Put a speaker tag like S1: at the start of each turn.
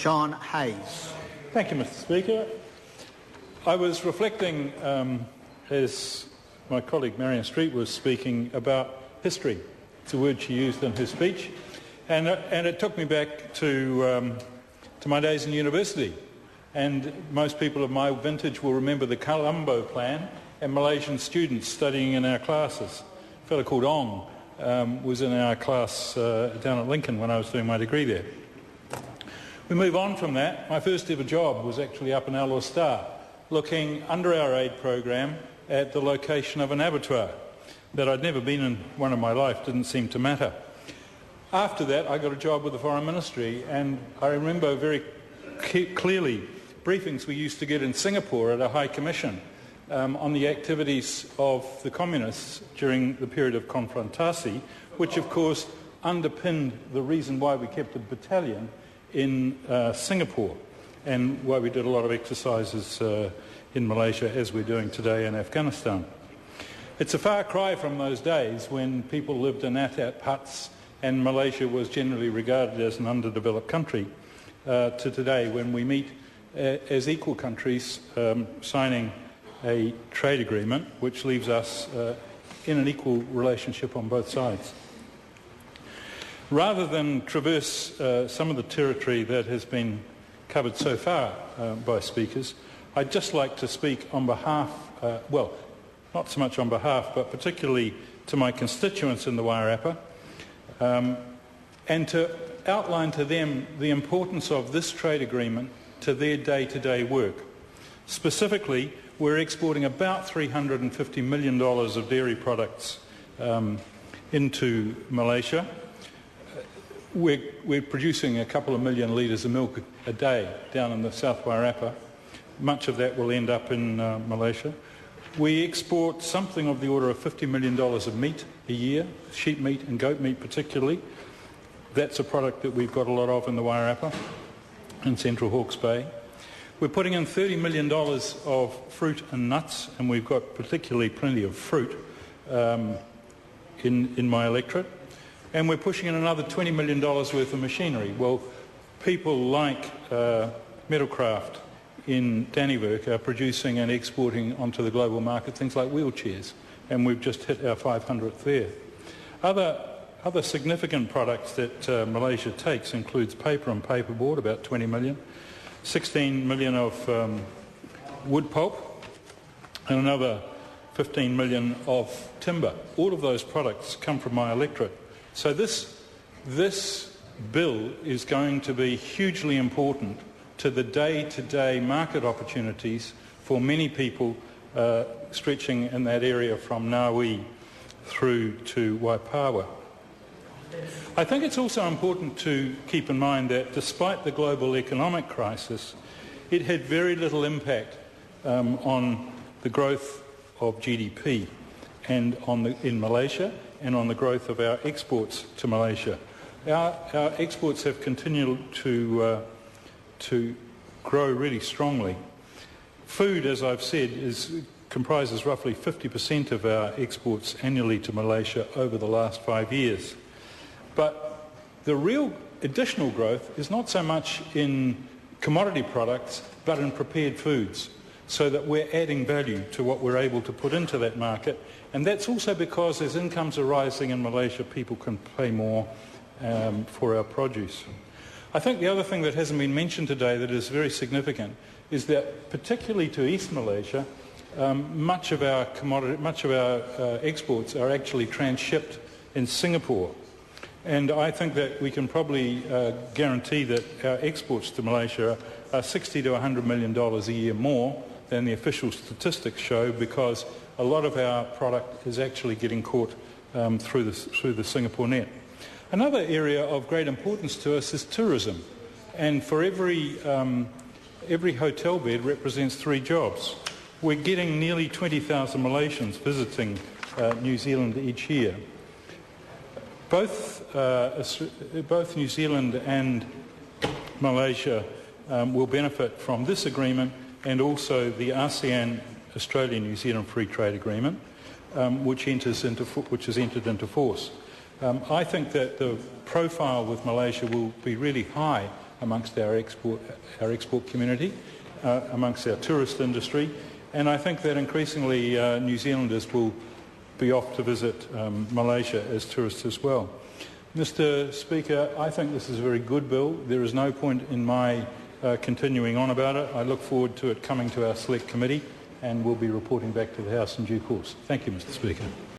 S1: John Hayes.
S2: Thank you, Mr Speaker. I was reflecting, as my colleague Marion Street was speaking, about history. It's a word she used in her speech. And it took me back to my days in university. And most people of my vintage will remember the Colombo Plan and Malaysian students studying in our classes. A fellow called Ong was in our class down at Lincoln when I was doing my degree there. We move on from that. My first ever job was actually up in Alor Star, looking under our aid program at the location of an abattoir. That I'd never been in one in my life didn't seem to matter. After that, I got a job with the Foreign Ministry, and I remember very clearly briefings we used to get in Singapore at a High Commission on the activities of the communists during the period of confrontasi, which of course underpinned the reason why we kept a battalion in Singapore and why we did a lot of exercises in Malaysia as we're doing today in Afghanistan. It's a far cry from those days when people lived in atap huts and Malaysia was generally regarded as an underdeveloped country to today when we meet as equal countries signing a trade agreement which leaves us in an equal relationship on both sides. Rather than traverse some of the territory that has been covered so far by speakers, I'd just like to speak on behalf, well, not so much on behalf, but particularly to my constituents in the Wairarapa, and to outline to them the importance of this trade agreement to their day-to-day work. Specifically, we're exporting about $350 million of dairy products into Malaysia. We're producing a couple of million litres of milk a day down in the South Wairarapa. Much of that will end up in Malaysia. We export something of the order of $50 million of meat a year, sheep meat and goat meat particularly. That's a product that we've got a lot of in the Wairarapa, in Central Hawke's Bay. We're putting in $30 million of fruit and nuts, and we've got particularly plenty of fruit in my electorate. And we're pushing in another $20 million worth of machinery. Well, people like Metalcraft in Dannevirke are producing and exporting onto the global market things like wheelchairs, and we've just hit our 500th there. Other significant products that Malaysia takes includes paper and paperboard, about 20 million, 16 million of wood pulp, and another 15 million of timber. All of those products come from my electorate. So this bill is going to be hugely important to the day-to-day market opportunities for many people stretching in that area from Ngawi through to Waipawa. I think it's also important to keep in mind that despite the global economic crisis, it had very little impact on the growth of GDP and in Malaysia and on the growth of our exports to Malaysia. Our exports have continued to grow really strongly. Food, as I've said, comprises roughly 50% of our exports annually to Malaysia over the last 5 years. But the real additional growth is not so much in commodity products, but in prepared foods, so that we're adding value to what we're able to put into that market. And that's also because as incomes are rising in Malaysia, people can pay more for our produce. I think the other thing that hasn't been mentioned today that is very significant is that, particularly to East Malaysia, much of our exports are actually transshipped in Singapore. And I think that we can probably guarantee that our exports to Malaysia are $60 to $100 million a year more than the official statistics show, because a lot of our product is actually getting caught through the Singapore net. Another area of great importance to us is tourism, and for every hotel bed represents 3 jobs. We're getting nearly 20,000 Malaysians visiting New Zealand each year. Both New Zealand and Malaysia will benefit from this agreement and also the ASEAN Australia-New Zealand Free Trade Agreement, which has entered into force. I think that the profile with Malaysia will be really high amongst our export community, amongst our tourist industry, and I think that increasingly New Zealanders will be off to visit Malaysia as tourists as well. Mr. Speaker, I think this is a very good bill. There is no point in my continuing on about it. I look forward to it coming to our select committee and we'll be reporting back to the House in due course. Thank you, Mr. Speaker.